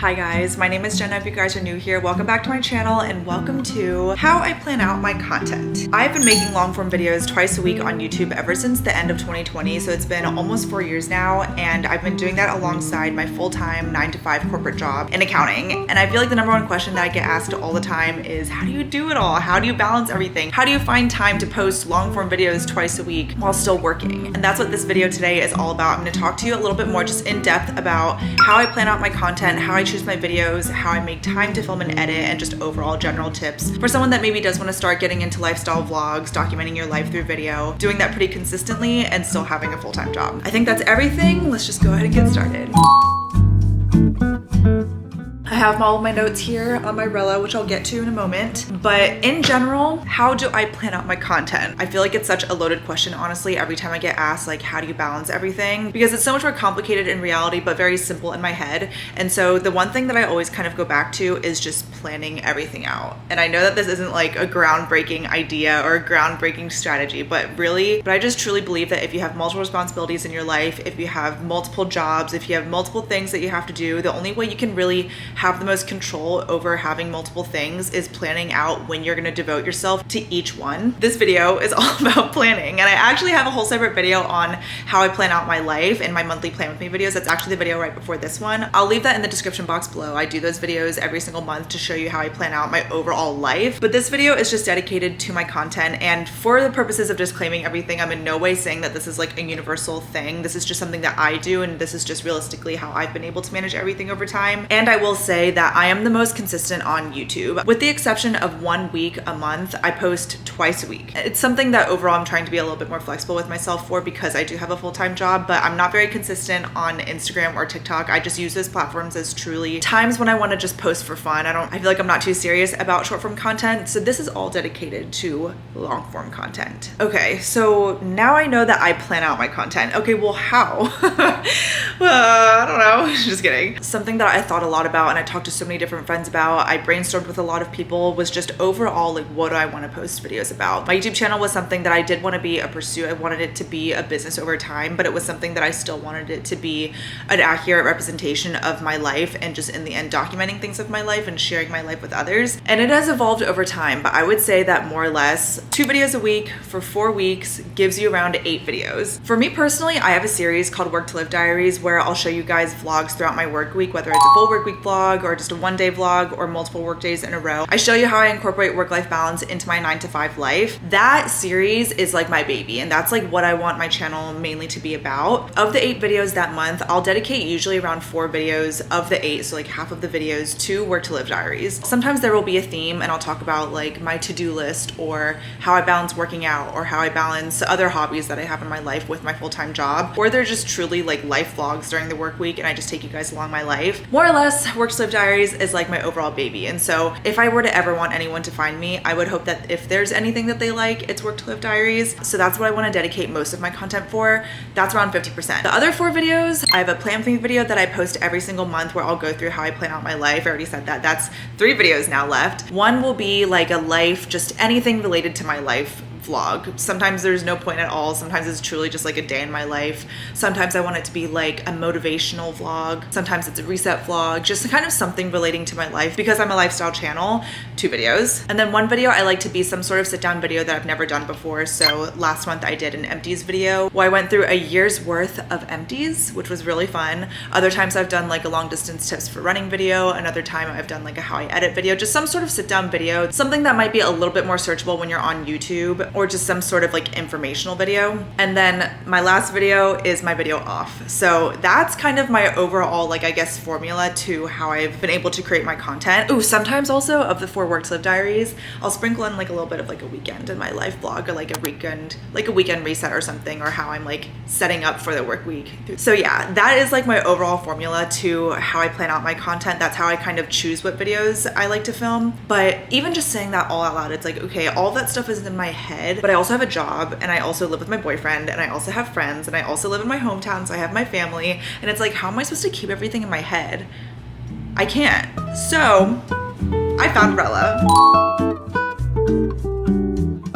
Hi guys, my name is Jenna. If you guys are new here, welcome back to my channel and welcome to how I plan out my content. I've been making long form videos twice a week on YouTube ever since the end of 2020, so it's been almost 4 years now, and I've been doing that alongside my full-time 9-to-5 corporate job in accounting. And I feel like the number one question that I get asked all the time is, how do you do it all? How do you balance everything? How do you find time to post long form videos twice a week while still working? And that's what this video today is all about. I'm going to talk to you a little bit more just in depth about how I plan out my content, how I choose my videos, how I make time to film and edit, and just overall general tips for someone that maybe does want to start getting into lifestyle vlogs, documenting your life through video, doing that pretty consistently and still having a full-time job. I think that's everything. Let's just go ahead and get started. I have all of my notes here on my Rella, which I'll get to in a moment. But in general, how do I plan out my content? I feel like it's such a loaded question, honestly, every time I get asked, like, how do you balance everything? Because it's so much more complicated in reality, but very simple in my head. And so the one thing that I always kind of go back to is just planning everything out. And I know that this isn't like a groundbreaking idea or a groundbreaking strategy, but I just truly believe that if you have multiple responsibilities in your life, if you have multiple jobs, if you have multiple things that you have to do, the only way you can really have the most control over having multiple things is planning out when you're going to devote yourself to each one. This video is all about planning, and I actually have a whole separate video on how I plan out my life and my monthly plan with me videos. That's actually the video right before this one. I'll leave that in the description box below. I do those videos every single month to show you how I plan out my overall life, but this video is just dedicated to my content, and for the purposes of disclaiming everything, I'm in no way saying that this is like a universal thing. This is just something that I do, and this is just realistically how I've been able to manage everything over time. And I will say that I am the most consistent on YouTube. With the exception of 1 week a month, I post twice a week. It's something that overall I'm trying to be a little bit more flexible with myself for, because I do have a full-time job, but I'm not very consistent on Instagram or TikTok. I just use those platforms as truly times when I want to just post for fun. I feel like I'm not too serious about short form content. So this is all dedicated to long form content. Okay, so now I know that I plan out my content. Okay, well, how? I don't know, just kidding. Something that I thought a lot about and I talked to so many different friends about, I brainstormed with a lot of people, was just overall, like, what do I want to post videos about? My YouTube channel was something that I did want to be a pursuit. I wanted it to be a business over time, but it was something that I still wanted it to be an accurate representation of my life and just in the end documenting things of my life and sharing my life with others. And it has evolved over time, but I would say that more or less 2 videos a week for 4 weeks gives you around 8 videos. For me personally, I have a series called Work to Live Diaries where I'll show you guys vlogs throughout my work week, whether it's a full work week vlog or just a 1-day vlog or multiple work days in a row. I show you how I incorporate work-life balance into my 9-to-5 life. That series is like my baby, and that's like what I want my channel mainly to be about. Of the 8 videos that month, I'll dedicate usually around 4 videos of the 8, so like half of the videos, to Work to Live Diaries. Sometimes there will be a theme and I'll talk about like my to-do list or how I balance working out or how I balance other hobbies that I have in my life with my full-time job, or they're just truly like life vlogs during the work week and I just take you guys along my life. More or less, Work to Live Diaries is like my overall baby, and so if I were to ever want anyone to find me, I would hope that if there's anything that they like, it's Work to Live Diaries. So that's what I want to dedicate most of my content for. That's around 50%. The other 4 videos, I have a plan for me video that I post every single month where I'll go through how I plan out my life. I already said that. That's 3 videos now left. One will be like a life, just anything related to my life vlog. Sometimes there's no point at all. Sometimes it's truly just like a day in my life. Sometimes I want it to be like a motivational vlog. Sometimes it's a reset vlog, just kind of something relating to my life. Because I'm a lifestyle channel, 2 videos. And then 1 video I like to be some sort of sit down video that I've never done before. So last month I did an empties video where I went through a year's worth of empties, which was really fun. Other times I've done like a long distance tips for running video. Another time I've done like a how I edit video, just some sort of sit down video, something that might be a little bit more searchable when you're on YouTube, or just some sort of like informational video. And then my last video is my video off. So that's kind of my overall, like, I guess, formula to how I've been able to create my content. Ooh, sometimes also of the 4 Work to Live Diaries, I'll sprinkle in like a little bit of like a weekend in my life vlog, or like a weekend reset or something, or how I'm like setting up for the work week. So yeah, that is like my overall formula to how I plan out my content. That's how I kind of choose what videos I like to film. But even just saying that all out loud, it's like, okay, all that stuff is in my head, but I also have a job, and I also live with my boyfriend, and I also have friends, and I also live in my hometown, so I have my family, and it's like, how am I supposed to keep everything in my head? I can't. So I found Rella.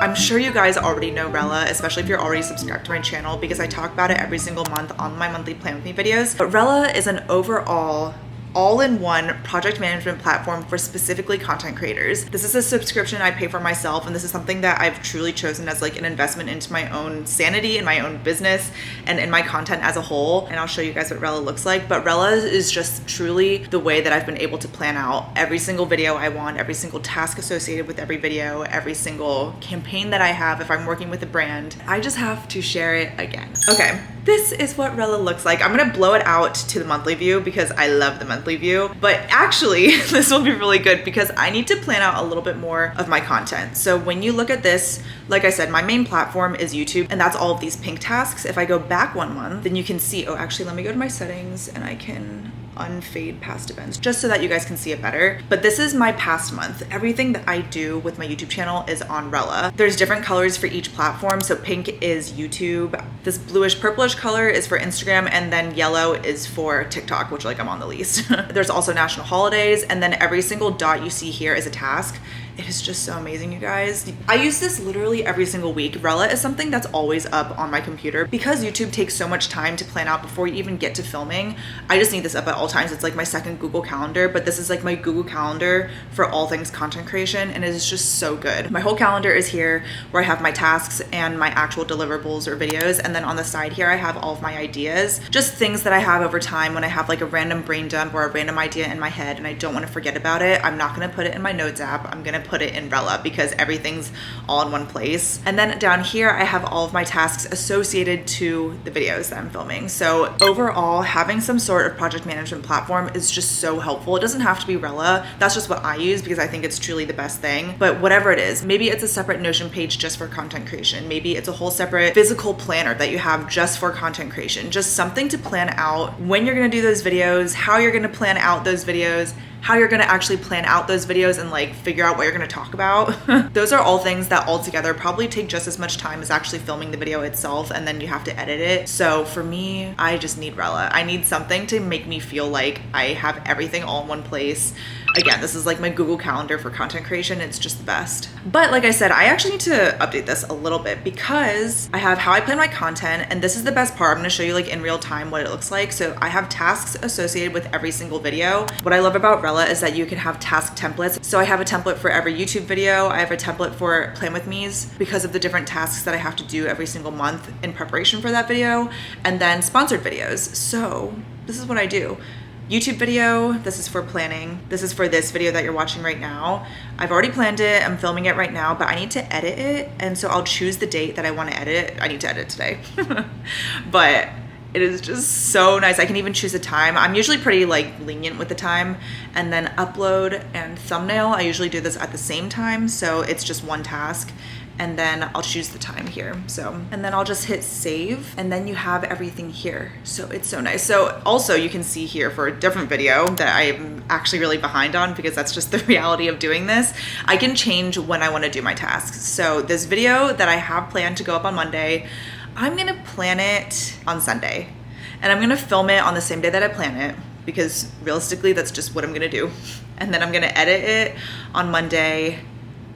I'm sure you guys already know Rella, especially if you're already subscribed to my channel, because I talk about it every single month on my monthly plan with me videos. But Rella is an overall all-in-one project management platform for specifically content creators. This is a subscription I pay for myself, and this is something that I've truly chosen as like an investment into my own sanity and my own business and in my content as a whole. And I'll show you guys what Rella looks like. But Rella is just truly the way that I've been able to plan out every single video I want, every single task associated with every video, every single campaign that I have if I'm working with a brand. I just have to share it again. Okay, this is what Rella looks like. I'm gonna blow it out to the monthly view because I love the monthly view, but actually this will be really good because I need to plan out a little bit more of my content. So when you look at this, like I said, my main platform is YouTube, and that's all of these pink tasks. If I go back 1 month, then you can see, oh, actually, let me go to my settings and I can unfade past events just so that you guys can see it better. But this is my past month. Everything that I do with my YouTube channel is on Rella. There's different colors for each platform. So pink is YouTube, this bluish purplish color is for Instagram, and then yellow is for TikTok, which like I'm on the least. There's also national holidays, and then every single dot you see here is a task. It is just so amazing, you guys. I use this literally every single week. Rella is something that's always up on my computer because YouTube takes so much time to plan out before you even get to filming. I just need this up at all times. It's like my second Google Calendar, but this is like my Google Calendar for all things content creation, and it is just so good. My whole calendar is here where I have my tasks and my actual deliverables or videos, and then on the side here I have all of my ideas, just things that I have over time when I have like a random brain dump or a random idea in my head and I don't want to forget about it. I'm not going to put it in my notes app. I'm going to put it in Rella because everything's all in one place. And then down here I have all of my tasks associated to the videos that I'm filming. So overall, having some sort of project management platform is just so helpful. It doesn't have to be Rella. That's just what I use because I think it's truly the best thing. But whatever it is, maybe it's a separate Notion page just for content creation. Maybe it's a whole separate physical planner that you have just for content creation. Just something to plan out when you're gonna do those videos, how you're gonna plan out those videos, how you're gonna actually plan out those videos and like figure out what you're gonna talk about. Those are all things that altogether probably take just as much time as actually filming the video itself, and then you have to edit it. So for me, I just need Rella. I need something to make me feel like I have everything all in one place. Again, this is like my Google Calendar for content creation. It's just the best. But like I said, I actually need to update this a little bit because I have how I plan my content, and this is the best part. I'm gonna show you like in real time what it looks like. So I have tasks associated with every single video. What I love about Rella is that you can have task templates. So I have a template for every YouTube video. I have a template for Plan With Me's because of the different tasks that I have to do every single month in preparation for that video, and then sponsored videos. So this is what I do. YouTube video, this is for planning. This is for this video that you're watching right now. I've already planned it, I'm filming it right now, but I need to edit it. And so I'll choose the date that I want to edit it. I need to edit today. But it is just so nice. I can even choose a time. I'm usually pretty like lenient with the time. And then upload and thumbnail, I usually do this at the same time. So it's just one task. And then I'll choose the time here. So, and then I'll just hit save, and then you have everything here. So it's so nice. So also you can see here for a different video that I'm actually really behind on because that's just the reality of doing this. I can change when I want to do my tasks. So this video that I have planned to go up on Monday, I'm gonna plan it on Sunday, and I'm gonna film it on the same day that I plan it because realistically that's just what I'm gonna do. And then I'm gonna edit it on Monday,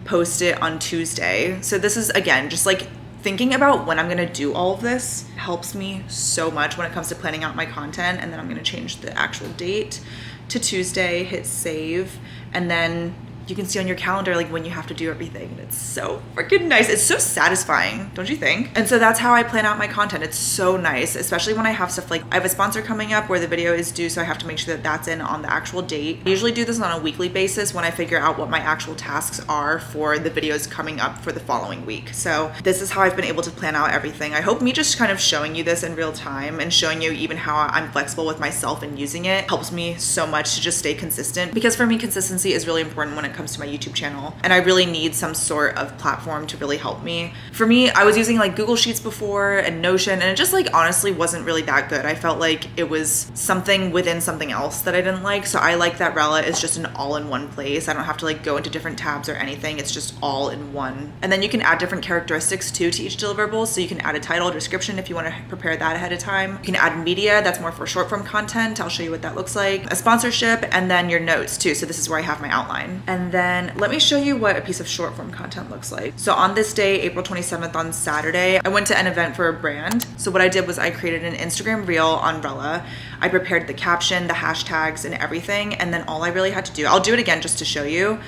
post it on Tuesday. So this is, again, just like thinking about when I'm gonna do all of this helps me so much when it comes to planning out my content. And then I'm gonna change the actual date to Tuesday, hit save, and then you can see on your calendar like when you have to do everything. It's so freaking nice. It's so satisfying, don't you think? And so that's how I plan out my content. It's so nice, especially when I have stuff like I have a sponsor coming up where the video is due, so I have to make sure that that's in on the actual date. I usually do this on a weekly basis when I figure out what my actual tasks are for the videos coming up for the following week. So this is how I've been able to plan out everything. I hope me just kind of showing you this in real time and showing you even how I'm flexible with myself and using it helps me so much to just stay consistent, because for me consistency is really important when it comes to my YouTube channel, and I really need some sort of platform to really help me. For me, I was using like Google Sheets before and Notion, and it just like honestly wasn't really that good. I felt like it was something within something else that I didn't like. So I like that Rella is just an all-in-one place. I don't have to like go into different tabs or anything. It's just all in one. And then you can add different characteristics too to each deliverable. So you can add a title, description if you want to prepare that ahead of time. You can add media, that's more for short form content. I'll show you what that looks like. A sponsorship, and then your notes too. So this is where I have my outline. And And then let me show you what a piece of short form content looks like. So on this day, April 27th on Saturday, I went to an event for a brand. So what I did was I created an Instagram reel on Rella. I prepared the caption, the hashtags and everything. And then all I really had to do, I'll do it again just to show you,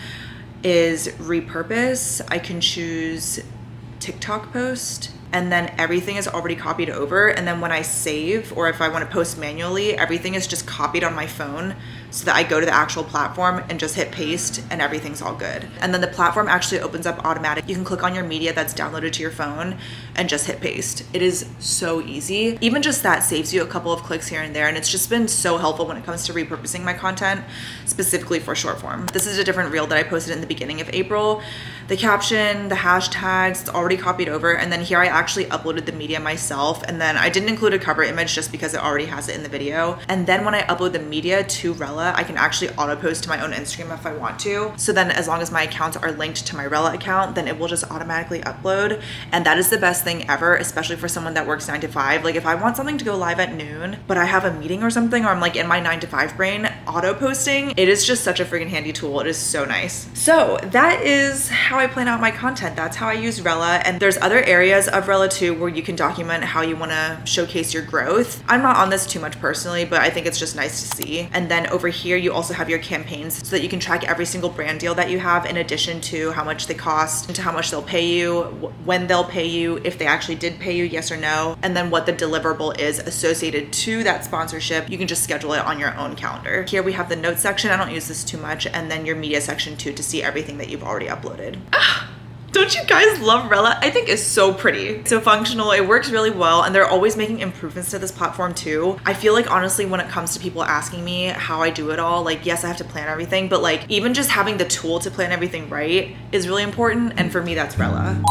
is repurpose. I can choose TikTok post, and then everything is already copied over. And then when I save, or if I want to post manually, everything is just copied on my phone so that I go to the actual platform and just hit paste and everything's all good. And then the platform actually opens up automatic. You can click on your media that's downloaded to your phone and just hit paste. It is so easy. Even just that saves you a couple of clicks here and there. And it's just been so helpful when it comes to repurposing my content, specifically for short form. This is a different reel that I posted in the beginning of April. The caption, the hashtags, it's already copied over. And then here I actually uploaded the media myself. And then I didn't include a cover image just because it already has it in the video. And then when I upload the media to Rella, I can actually auto post to my own Instagram if I want to. So then as long as my accounts are linked to my Rella account, then it will just automatically upload. And that is the best thing ever, especially for someone that works 9 to 5. Like if I want something to go live at noon, but I have a meeting or something, or I'm like in my 9 to 5 brain, auto posting, it is just such a freaking handy tool. It is so nice. So that is how I plan out my content. That's how I use Rella. And there's other areas of Rella too where you can document how you want to showcase your growth. I'm not on this too much personally, but I think it's just nice to see. And then over here, you also have your campaigns so that you can track every single brand deal that you have, in addition to how much they cost, and to how much they'll pay you, when they'll pay you, if they actually did pay you, yes or no, and then what the deliverable is associated to that sponsorship. You can just schedule it on your own calendar. Here we have the notes section. I don't use this too much. And then your media section too, to see everything that you've already uploaded. Don't you guys love Rella? I think it's so pretty, so functional. It works really well, and they're always making improvements to this platform too. I feel like honestly, when it comes to people asking me how I do it all, like yes, I have to plan everything, but like even just having the tool to plan everything right is really important. And for me, that's Rella.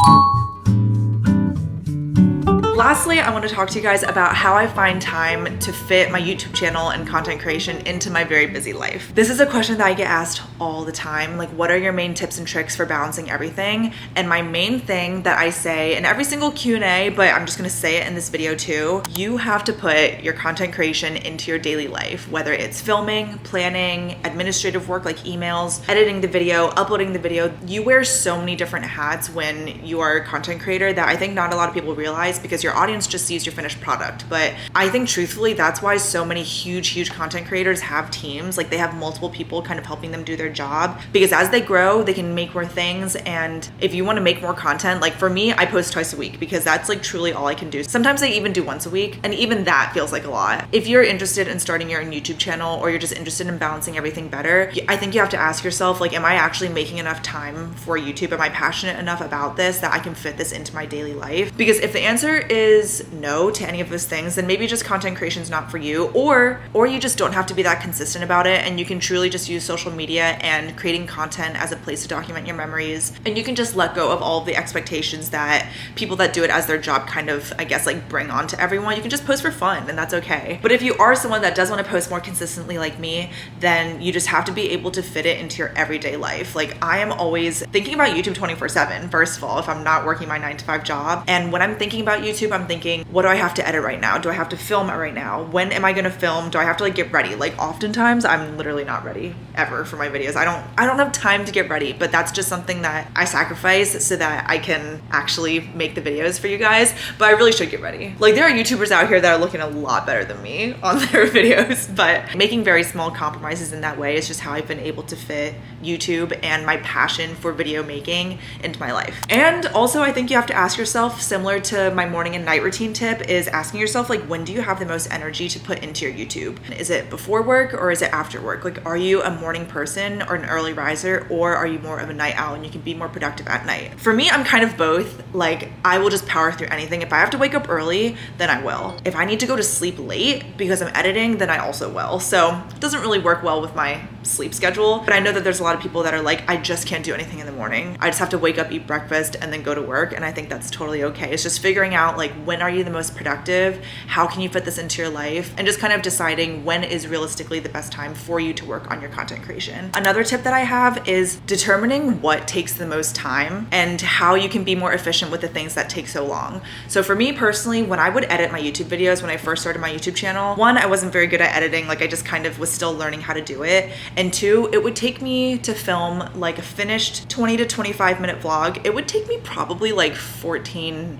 Lastly, I want to talk to you guys about how I find time to fit my YouTube channel and content creation into my very busy life. This is a question that I get asked all the time. Like, what are your main tips and tricks for balancing everything? And my main thing that I say in every single Q&A, but I'm just going to say it in this video too, you have to put your content creation into your daily life, whether it's filming, planning, administrative work like emails, editing the video, uploading the video. You wear so many different hats when you are a content creator that I think not a lot of people realize, because your audience just sees your finished product. But I think truthfully, that's why so many huge content creators have teams. Like they have multiple people kind of helping them do their job, because as they grow, they can make more things. And if you want to make more content, like for me, I post twice a week because that's like truly all I can do. Sometimes I even do once a week, and even that feels like a lot. If you're interested in starting your own YouTube channel, or you're just interested in balancing everything better, I think you have to ask yourself, like, am I actually making enough time for YouTube? Am I passionate enough about this that I can fit this into my daily life? Because if the answer is no to any of those things, then maybe just content creation is not for you, or you just don't have to be that consistent about it, and you can truly just use social media and creating content as a place to document your memories, and you can just let go of all of the expectations that people that do it as their job kind of, I guess, like bring on to everyone. You can just post for fun, and that's okay. But if you are someone that does want to post more consistently like me, then you just have to be able to fit it into your everyday life. Like I am always thinking about YouTube 24/7, first of all, if I'm not working my 9 to 5 job. And when I'm thinking about YouTube, I'm thinking, what do I have to edit right now? Do I have to film it right now? When am I going to film? Do I have to like get ready? Like oftentimes I'm literally not ready ever for my videos. I don't have time to get ready, but that's just something that I sacrifice so that I can actually make the videos for you guys. But I really should get ready. Like there are YouTubers out here that are looking a lot better than me on their videos, but making very small compromises in that way is just how I've been able to fit YouTube and my passion for video making into my life. And also I think you have to ask yourself, similar to my morning and night routine tip, is asking yourself, like, when do you have the most energy to put into your YouTube? Is it before work or is it after work? Like, are you a morning person or an early riser, or are you more of a night owl and you can be more productive at night? For me, I'm kind of both. Like I will just power through anything. If I have to wake up early, then I will. If I need to go to sleep late because I'm editing, then I also will. So it doesn't really work well with my sleep schedule, but I know that there's a lot of people that are like, I just can't do anything in the morning. I just have to wake up, eat breakfast, and then go to work. And I think that's totally okay. It's just figuring out, like, when are you the most productive? How can you fit this into your life? And just kind of deciding when is realistically the best time for you to work on your content creation. Another tip that I have is determining what takes the most time and how you can be more efficient with the things that take so long. So for me personally, when I would edit my YouTube videos, when I first started my YouTube channel, one, I wasn't very good at editing. Like I just kind of was still learning how to do it. And two, it would take me to film like a finished 20 to 25 minute vlog. It would take me probably like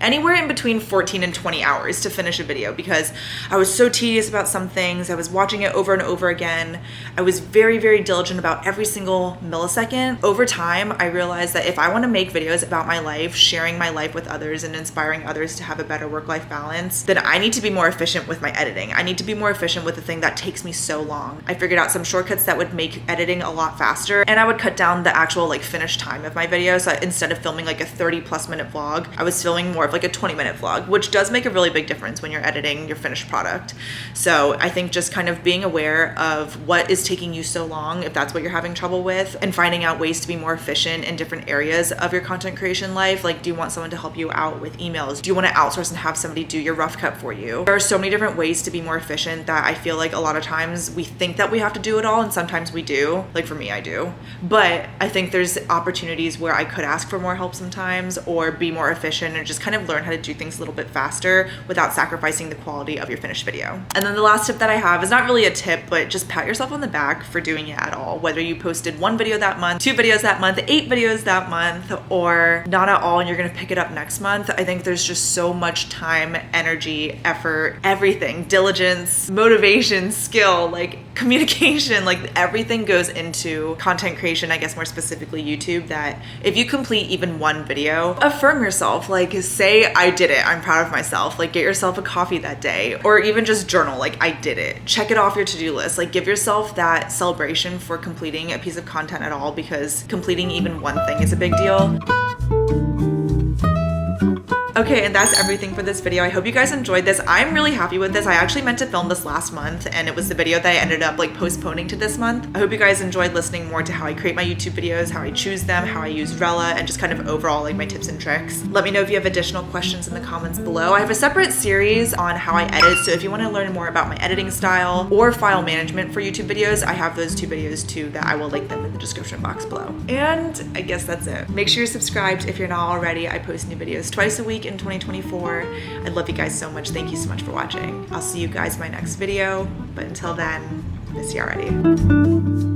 anywhere in between 14 and 20 hours to finish a video because I was so tedious about some things. I was watching it over and over again. I was very, very diligent about every single millisecond. Over time, I realized that if I want to make videos about my life, sharing my life with others and inspiring others to have a better work-life balance, then I need to be more efficient with my editing. I need to be more efficient with the thing that takes me so long. I figured out some shortcuts that would make editing a lot faster, and I would cut down the actual like finished time of my video. So instead of filming like a 30+ minute vlog, I was filming more of like a 20-minute vlog, which does make a really big difference when you're editing your finished product. So I think just kind of being aware of what is taking you so long, if that's what you're having trouble with, and finding out ways to be more efficient in different areas of your content creation life. Like, do you want someone to help you out with emails? Do you want to outsource and have somebody do your rough cut for you? There are so many different ways to be more efficient that I feel like a lot of times we think that we have to do it all, and sometimes we do. Like for me, I do. But I think there's opportunities where I could ask for more help sometimes, or be more efficient, and just kind of learn how to do things a little bit faster without sacrificing the quality of your finished video. And then the last tip that I have is not really a tip, but just pat yourself on the back for doing it at all. Whether you posted 1 video that month, 2 videos that month, 8 videos that month, or not at all and you're gonna pick it up next month. I think there's just so much time, energy, effort, everything, diligence, motivation, skill, like communication, like everything goes into content creation, I guess more specifically YouTube, that if you complete even 1 video, affirm yourself. Like say, I did it, I'm proud of myself. Like get yourself a coffee that day, or even just journal, like I did it. Check it off your to-do list. Like give yourself that celebration for completing a piece of content at all, because completing even 1 thing is a big deal. Okay, and that's everything for this video. I hope you guys enjoyed this. I'm really happy with this. I actually meant to film this last month, and it was the video that I ended up like postponing to this month. I hope you guys enjoyed listening more to how I create my YouTube videos, how I choose them, how I use Rella, and just kind of overall like my tips and tricks. Let me know if you have additional questions in the comments below. I have a separate series on how I edit, so if you want to learn more about my editing style or file management for YouTube videos, I have those 2 videos too that I will link them in the description box below. And I guess that's it. Make sure you're subscribed if you're not already. I post new videos twice a week in 2024. I love you guys so much. Thank you so much for watching. I'll see you guys in my next video, but until then, miss you already.